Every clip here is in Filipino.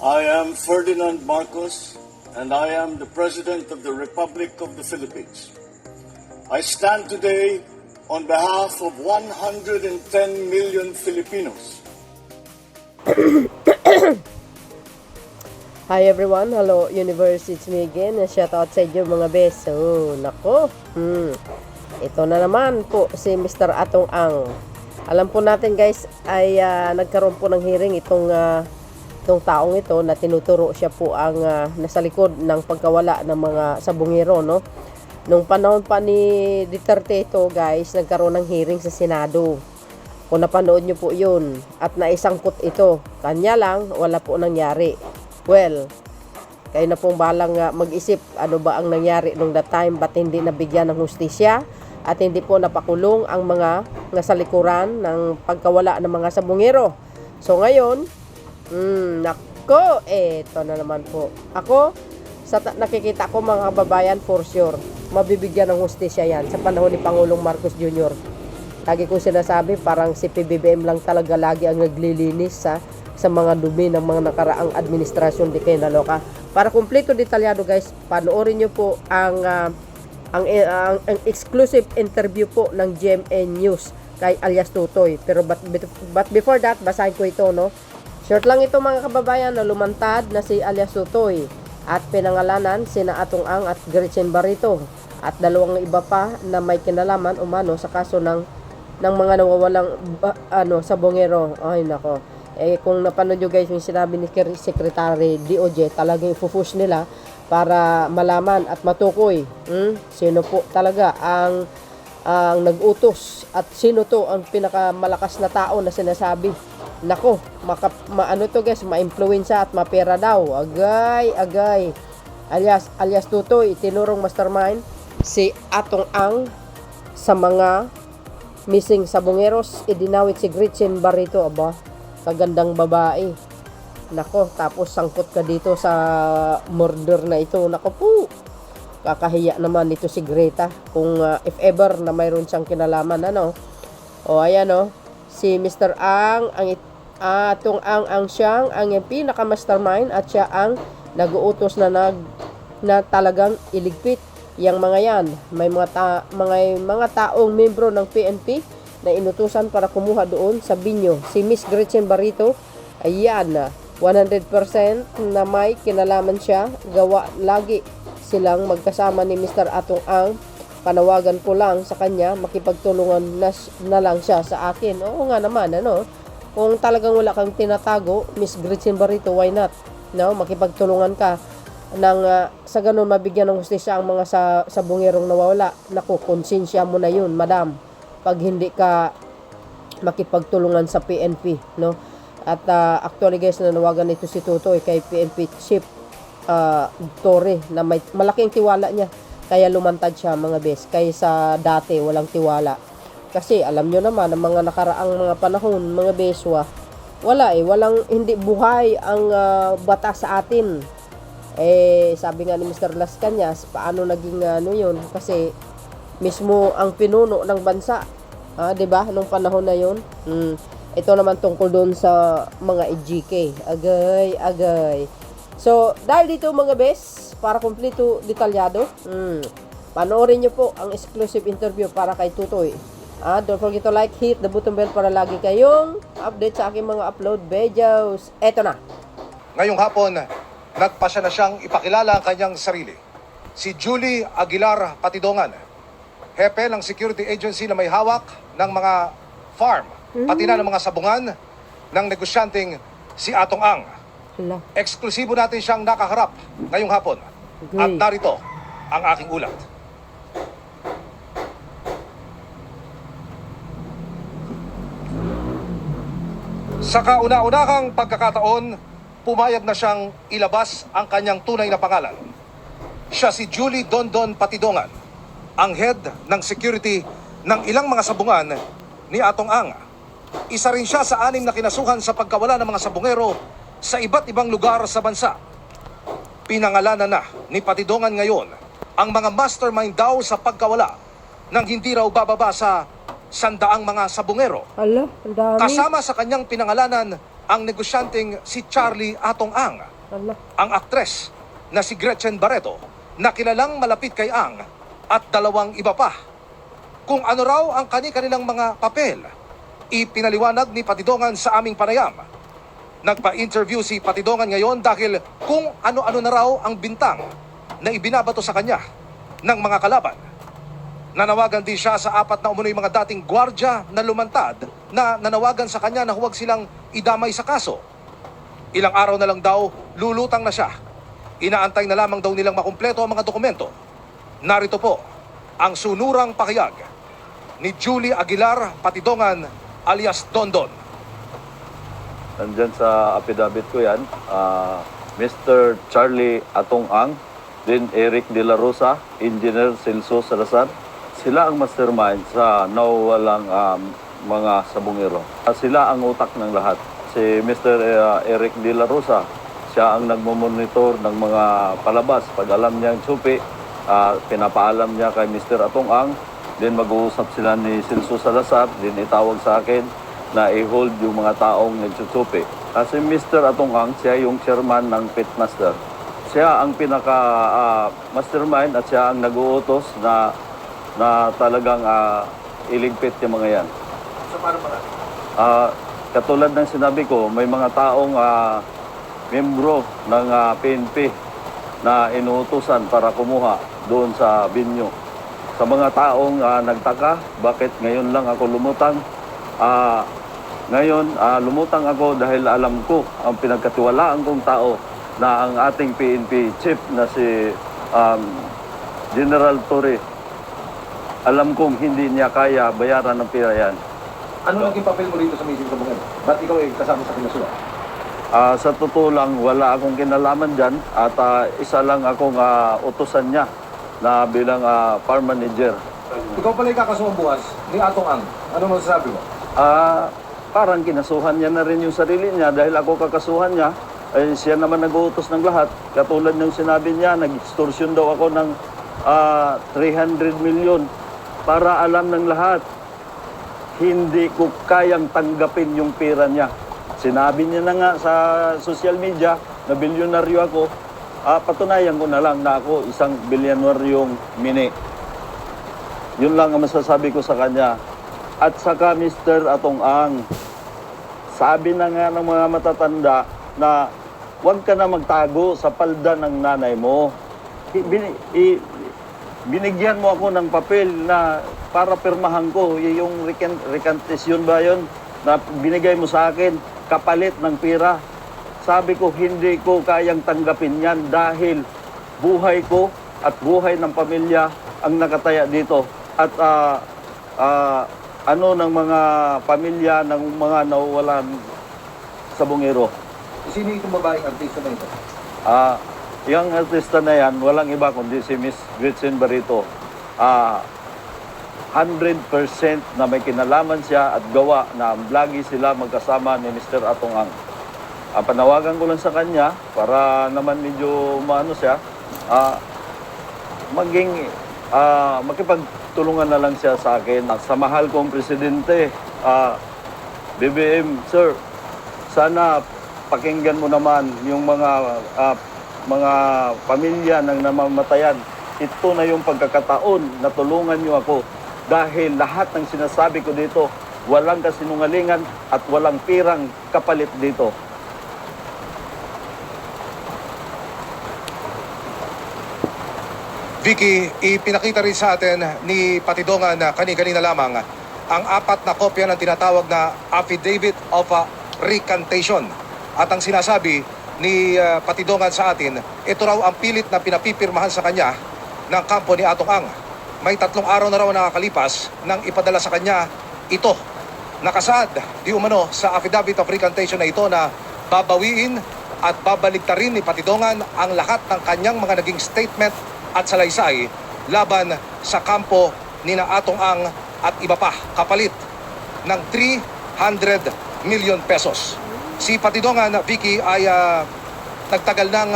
I am Ferdinand Marcos, and I am the President of the Republic of the Philippines. I stand today on behalf of 110 million Filipinos. Hi everyone, hello universe, it's me again. Shout out sa inyo mga bes. So, nako. Ito na naman po si Mr. Atong Ang. Alam po natin guys ay nagkaroon po ng hearing itong taong ito na tinuturo siya po ang nasa likod ng pagkawala ng mga sabungero, no? Nung panahon pa ni Duterte ito guys, nagkaroon ng hearing sa Senado. Kung napanood nyo po yun at naisangkot ito, kanya lang wala po nangyari. Well, kayo na pong balang mag-isip ano ba ang nangyari nung that time, ba't hindi nabigyan ng hustisya at hindi po napakulong ang mga nasa likuran ng pagkawala ng mga sabungero. So ngayon, nako, eto na naman po. Ako, sa nakikita ko mga kababayan, for sure, mabibigyan ng hustisya yan sa panahon ni Pangulong Marcos Jr. Lagi ko sinasabi, parang si PBBM lang talaga lagi ang naglilinis sa mga dumi ng mga nakaraang administrasyon, di kayo naloka. Para kumpleto detalyado guys, panoorin nyo po ang exclusive interview po ng GMA News kay alias Tutoy. Pero but before that, basahin ko ito, no? Short lang ito mga kababayan, na lumantad na si alias Tutoy at pinangalanan sina Atong Ang at Gretchen Barreto at dalawang iba pa na may kinalaman umano sa kaso ng mga nawawalang sabongero. Ay nako. Kung napanood nyo guys yung sinabi ni Secretary DOJ, talagang ipupush nila para malaman at matukoy sino po talaga ang nag-utos at sino to ang pinakamalakas na tao na sinasabi. Nako, ano to guys, ma-influensya at mapera daw. Agay. Alias Tutoy, tinurong mastermind si Atong Ang sa mga missing sabongeros. Idinawit si Gretchen Barreto, aba, kagandang babae. Nako, tapos sangkot ka dito sa murder na ito. Nako po, kakahiya naman nito si Greta kung if ever na mayroon siyang kinalaman, ano. O ayan, o, si Mr. Ang Atong Ang siyang ang pinaka-mastermind at siya ang nag-uutos na talagang iligpit yang mga yan. May mga taong membro ng PNP na inutusan para kumuha doon sa binyo. Si Miss Gretchen Barreto, ayan, 100% na may kinalaman siya. Gawa lagi silang magkasama ni Mr. Atong Ang. Panawagan ko lang sa kanya, makipagtulungan na lang siya sa akin. Oo nga naman, ano? Kung talagang wala kang tinatago, Miss Gretchen Barreto, why not? No, makipagtulungan ka sa ganun mabigyan ng hustisya ang mga sabungerong nawawala. Naku, konsensya mo na yun, madam, pag hindi ka makipagtulungan sa PNP, no? At actually guys, nanawagan ito si Tutoy kay PNP Chief Torre na may malaking tiwala niya, kaya lumantad siya mga bes, kaysa dati walang tiwala. Kasi alam nyo naman, ang mga nakaraang mga panahon, mga beswa, walang, hindi buhay ang batas sa atin. Sabi nga ni Mr. Las Cañas, paano naging yun? Kasi mismo ang pinuno ng bansa, 'di ba? Nung panahon na yun. Ito naman tungkol doon sa mga EGK. Agay. So, dahil dito mga bes, para kumpleto detalyado, panoorin nyo po ang exclusive interview para kay Tutoy. Don't forget to like, hit the button bell para lagi kayong update sa aking mga upload videos. Eto na. Ngayong hapon, nagpasya na siyang ipakilala ang kanyang sarili. Si Julie Aguilar Patidongan, hepe ng security agency na may hawak ng mga farm, pati na ng mga sabungan ng negosyanteng si Atong Ang. Eksklusibo natin siyang nakaharap ngayong hapon. At narito ang aking ulat. Sa kauna-unahang pagkakataon, pumayag na siyang ilabas ang kanyang tunay na pangalan. Siya si Julie Dondon Patidongan, ang head ng security ng ilang mga sabungan ni Atong Ang. Isa rin siya sa 6 na kinasuhan sa pagkawala ng mga sabungero sa iba't ibang lugar sa bansa. Pinangalanan na ni Patidongan ngayon ang mga mastermind daw sa pagkawala nang hindi raw bababa sa 100 mga sabungero. Hala, ang dami. Kasama sa kanyang pinangalanan ang negosyanteng si Charlie Atong Ang, Ala. ang aktres na si Gretchen Barreto na kilalang malapit kay Ang at dalawang iba pa. Kung ano raw ang kani-kanilang mga papel, ipinaliwanag ni Patidongan sa aming panayam. Nagpa-interview si Patidongan ngayon dahil kung ano-ano na raw ang bintang na ibinabato sa kanya ng mga kalaban. Nanawagan din siya sa 4 na umunoy mga dating gwardya na lumantad na nanawagan sa kanya na huwag silang idamay sa kaso. Ilang araw na lang daw, lulutang na siya. Inaantay na lamang daw nilang makumpleto ang mga dokumento. Narito po ang sunurang pakayag ni Julie Aguilar Patidongan alias Dondon. Nandyan sa affidavit ko yan, Mr. Charlie Atong Ang, din Eric De La Rosa, Engineer Celso Salazar. Sila ang mastermind sa nawawalang mga sabungero. Sila ang utak ng lahat. Si Mr. Eric De La Rosa, siya ang nagmomonitor ng mga palabas. Pag alam niya ang supi, pinapaalam niya kay Mr. Atong Ang. Then mag-uusap sila ni Celso Salazar, din itawag sa akin na i-hold yung mga taong nagsusupi. Kasi Mr. Atong Ang, siya yung chairman ng Pitmaster. Siya ang pinaka-mastermind at siya ang nag-uutos na talagang iligpit yung mga yan. So paano ba? Katulad ng sinabi ko, may mga taong membro ng PNP na inuutusan para kumuha doon sa binyo. Sa mga taong nagtaka, bakit ngayon lang ako lumutang? Ngayon, lumutang ako dahil alam ko ang pinagkatiwalaan kong tao na ang ating PNP chief na si General Torre. Alam kong hindi niya kaya bayaran ng pira yan. Ano naging papel mo rito sa meeting sa mga? Ba't ikaw ay kasama sa kinasuhan? Sa totoo lang, wala akong kinalaman dyan at isa lang akong utusan niya na bilang farm manager. Ikaw pala yung kakasuhan bukas ni Atong Ang. Ano masasabi mo? Parang kinasuhan niya na rin yung sarili niya dahil ako kakasuhan niya. Ay, siya naman nag-uutos ng lahat. Katulad ng sinabi niya, nag-extortion daw ako ng 300 million para alam ng lahat. Hindi ko kayang tanggapin yung pera niya. Sinabi niya na nga sa social media na bilyonaryo ako. Patunayan ko na lang na ako isang bilyonaryong mini. Yun lang ang masasabi ko sa kanya. At saka Mr. Atong Ang, sabi na nga ng mga matatanda na huwag ka na magtago sa palda ng nanay mo. Binigyan mo ako ng papel na para pirmahan ko yung recantation ba yun na binigay mo sa akin kapalit ng pira. Sabi ko hindi ko kayang tanggapin yan dahil buhay ko at buhay ng pamilya ang nakataya dito. At ano ng mga pamilya ng mga nawawalan sa bungero. Sino itong babaeng artista na ito? Yung artista na yan, walang iba kundi si Miss Gretchen Barreto. 100% na may kinalaman siya at gawa na lagi sila magkasama ni Mr. Atong Ang. Panawagan ko lang sa kanya para naman medyo maano siya, makipagtulungan na lang siya sa akin. Sa mahal kong presidente, BBM, sir, sana pakinggan mo naman yung mga pamilya ng namamatayan. Ito na yung pagkakataon na tulungan niyo ako dahil lahat ng sinasabi ko dito, walang kasinungalingan at walang pirang kapalit dito. Vicky, ipinakita rin sa atin ni Patidongan na kani-kanina lamang ang 4 na kopya ng tinatawag na Affidavit of Recantation. At ang sinasabi ni Patidongan sa atin, ito raw ang pilit na pinapipirmahan sa kanya ng kampo ni Atong Ang. May 3 araw na raw nakakalipas nang ipadala sa kanya ito. Nakasaad di umano sa Affidavit of Recantation na ito na babawiin at babaligtarin ni Patidongan ang lahat ng kanyang mga naging statement at salaysay laban sa kampo ni na Atong Ang at iba pa kapalit ng 300 million pesos. Si Patidongan, Vicky, ay nagtagal ng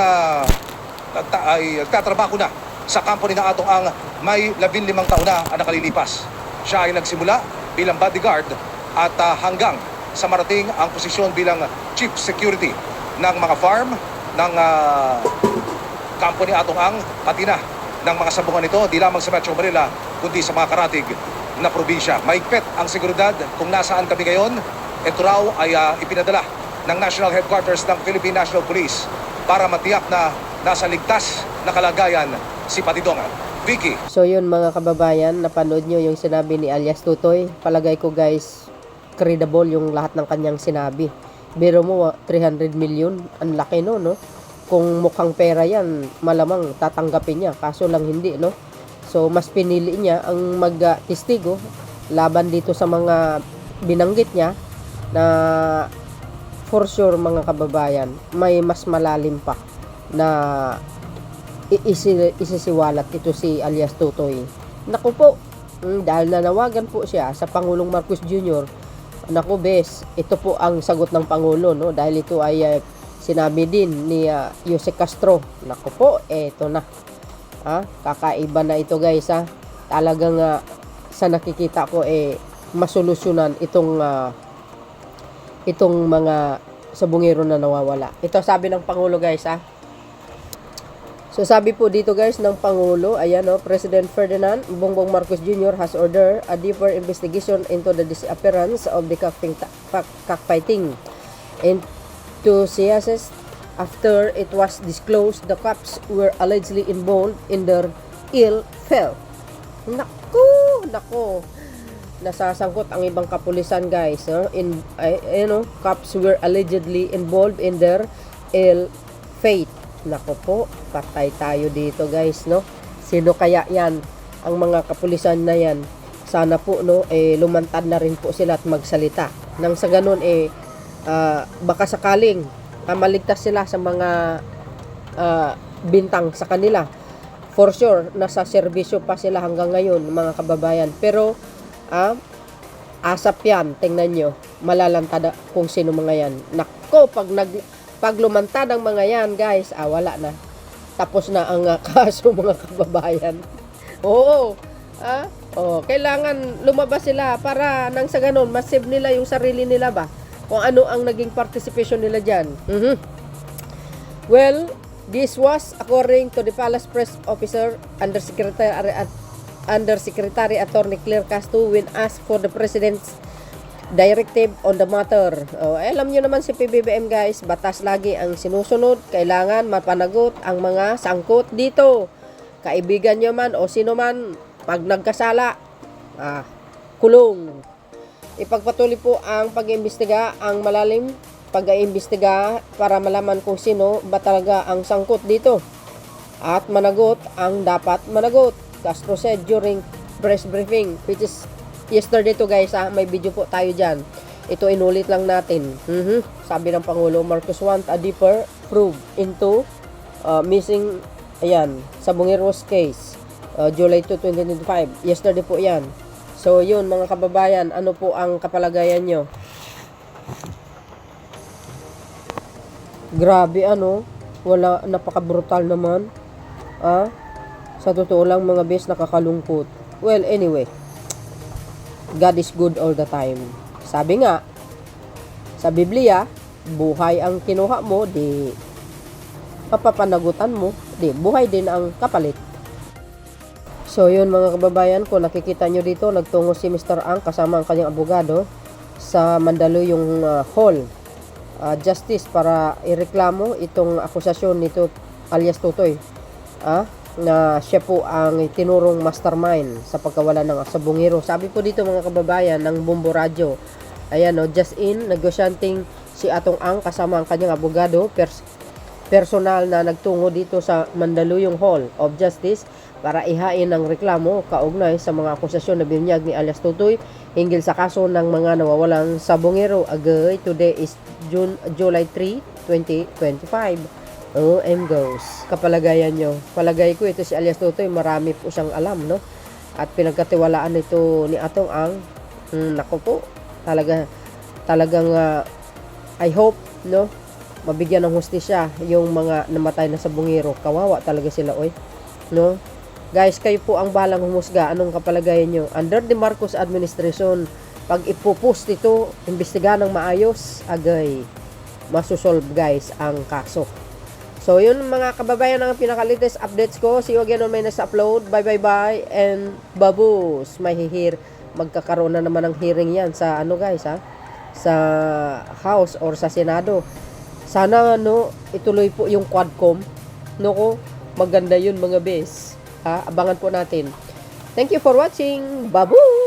nagtatrabaho na sa kampo ni na Atong Ang. May 15 taon na ang nakalilipas. Siya ay nagsimula bilang bodyguard at hanggang sa marating ang posisyon bilang Chief Security ng mga farm ng kampo ni Atong Ang, pati na ng mga sabungan nito, di lamang sa Metro Manila, kundi sa mga karatig na probinsya. Mahigpit ang seguridad kung nasaan kami ngayon. Ito raw ay ipinadala ng National Headquarters ng Philippine National Police para matiyak na nasa ligtas na kalagayan si Patidongan. Vicky. So yun mga kababayan, napanood nyo yung sinabi ni alias Tutoy. Palagay ko guys, credible yung lahat ng kanyang sinabi. Biro mo, 300 million, ang laki no? Kung mukhang pera yan, malamang tatanggapin niya. Kaso lang hindi, no? So, mas pinili niya ang mag-testigo laban dito sa mga binanggit niya na for sure, mga kababayan, may mas malalim pa na isisiwalat ito si alias Tutoy. Naku po, dahil nanawagan po siya sa Pangulong Marcos Jr., naku bes, ito po ang sagot ng Pangulo, no? Dahil ito ay sinabi din ni Jose Castro. Naku po, eto na. Kakaiba na ito guys. Talagang sa nakikita ko masolusyonan itong mga sabungero na nawawala. Ito sabi ng Pangulo guys. So sabi po dito guys ng Pangulo, ayan President Ferdinand Bongbong Marcos Jr. has ordered a deeper investigation into the disappearance of the cockfighting enthusiasts after it was disclosed the cops were allegedly involved in their ill felt. Naku, nasasangkot ang ibang kapulisan guys. Cops were allegedly involved in their ill fate. Naku po, patay tayo dito guys, no? Sino kaya yan? Ang mga kapulisan na yan, sana po lumantad na rin po sila at magsalita. Nang sa ganun baka sakaling maligtas sila sa mga bintang sa kanila. For sure, nasa serbisyo pa sila hanggang ngayon, mga kababayan. Pero asap yan, tingnan nyo, malalantad kung sino mga yan. Nako, pag lumantad ang mga yan, guys, wala na. Tapos na ang kaso, mga kababayan. Oo, kailangan lumabas sila para nang sa ganun, masave nila yung sarili nila ba? Kung ano ang naging participation nila dyan. Well, this was according to the Palace Press Officer, Undersecretary Attorney Claire Castro when asked for the President's directive on the matter. Alam nyo naman si PBBM guys, batas lagi ang sinusunod. Kailangan mapanagot ang mga sangkot dito. Kaibigan nyo man o sino man, pag nagkasala, kulong. Ipagpatuloy po ang pag-iimbestiga, ang malalim pag-iimbestiga para malaman kung sino ba talaga ang sangkot dito. At managot ang dapat managot. Castro said during press briefing, which is yesterday to guys, may video po tayo dyan. Ito inulit lang natin. Sabi ng Pangulo, Marcos want a deeper probe into missing, Sabungeros case, July 2, 2025. Yesterday po yan. So yun mga kababayan, ano po ang kapalagayan nyo? Grabe wala, napaka-brutal naman. Sa totoo lang mga bes, nakakalungkot. Well, anyway, God is good all the time. Sabi nga, sa Biblia, buhay ang kinuha mo, di papapanagutan mo, di buhay din ang kapalit. So yun mga kababayan, kung nakikita nyo dito, nagtungo si Mr. Ang kasama ang kanyang abogado sa Mandaluyong Hall Justice para ireklamo itong akusasyon nito alias Tutoy. Na siya po ang tinurong mastermind sa pagkawala ng sabungero. Sabi po dito mga kababayan ng Bumbo Radio, just in, negosyanting si Atong Ang kasama ang kanyang abogado, personal na nagtungo dito sa Mandaluyong Hall of Justice para ihain ang reklamo kaugnay sa mga akusasyon na binyag ni alias Tutoy hinggil sa kaso ng mga nawawalang sabungero. Agay, today is July 3, 2025. Goes. Kapalagayan nyo. Palagay ko ito si alias Tutoy, marami po siyang alam, no? At pinagkatiwalaan ito ni Atong Ang. Naku po, talagang I hope, no? Mabigyan ng hustisya yung mga namatay na sabungero. Kawawa talaga sila, no? Guys, kayo po ang balang humusga. Anong kapalagayan nyo? Under the Marcos administration, pag ipopost ito, imbestigahan ng maayos, agay masusolve guys ang kaso. So yun mga kababayan ang pinaka-latest updates ko. See you again on my next upload. Bye bye bye and babus. Magkakaroon na naman ng hearing yan sa ano guys ha, sa House or sa Senado. Sana ituloy po yung Quadcom. Ko, maganda yun mga bes. Ha, abangan po natin. Thank you for watching. Babu!